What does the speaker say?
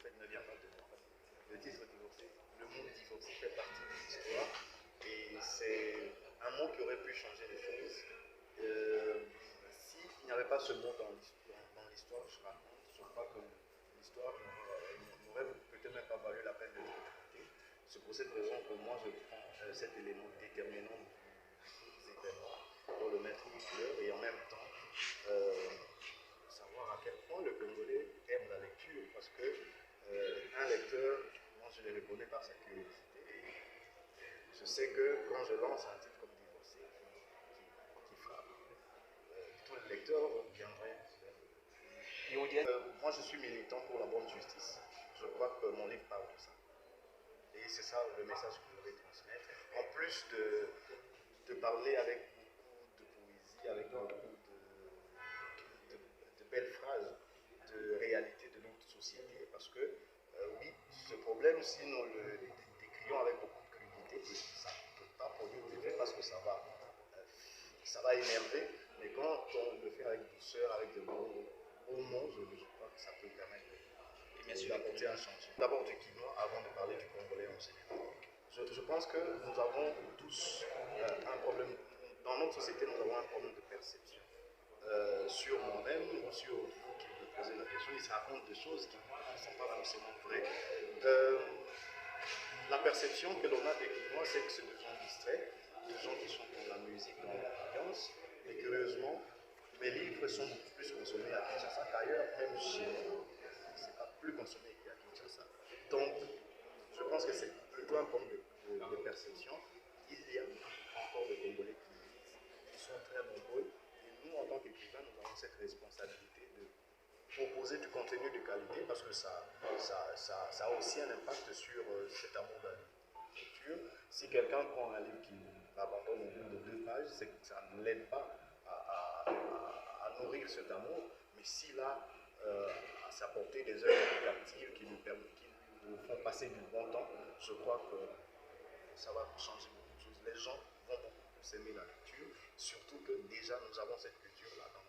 fait, ne vient pas de moi. Le titre divorcé, le mot divorcé fait partie de l'histoire et c'est un mot qui aurait pu changer les choses. S'il n'y avait pas ce mot dans l'histoire que je raconte, je crois que l'histoire n'aurait peut-être même pas valu la peine d'être racontée. C'est pour cette raison que moi je prends cet élément déterminant des événements pour le mettre en couleur et en même temps savoir à quel point le Congolais aime la lecture parce que un lecteur, moi je le reconnais par sa curiosité et je sais que quand je lance un titre comme Divorcé qui frappe, tous les lecteurs viendraient. Moi je suis militant pour la bonne justice. Je crois que mon livre parle de ça. Et c'est ça le message que je voulais transmettre. En plus de parler avec beaucoup de poésie, avec beaucoup de belles phrases, de réalité de notre société. Parce que oui, ce problème, si nous le décrions avec beaucoup de crudité, ça ne peut pas produire d'effet parce que ça va énerver. Mais quand on le fait avec douceur, avec de bons mots, je crois que ça peut permettre d'apporter un changement. D'abord du Kinois avant de parler du Congolais en général. Je pense que nous avons tous un problème, dans notre société, nous avons un problème de perception. Sur moi-même ou sur vous qui me posez la question, ils se racontent des choses qui ne sont pas forcément vraies. La perception que l'on a des Kinois, c'est que c'est des gens distraits, des gens qui chantent dans la musique, dans l'ambiance, et curieusement, mes livres sont beaucoup plus consommés à Kinshasa qu'ailleurs, même chez nous, c'est pas plus consommé qu'à Kinshasa. Donc, je pense que c'est plutôt un problème de perception. Il y a encore des Congolais qui sont très nombreux. Et nous, en tant qu'écrivains, nous avons cette responsabilité de proposer du contenu de qualité parce que ça a aussi un impact sur cet amour de la lecture. Si quelqu'un prend un livre qui abandonne au bout de 2 pages, c'est que ça ne l'aide pas à nourrir cet amour, mais s'il a à sa portée des œuvres éducatives qui nous font passer du bon temps, je crois que ça va changer beaucoup de choses. Les gens vont beaucoup plus aimer la lecture, surtout que déjà nous avons cette culture-là dans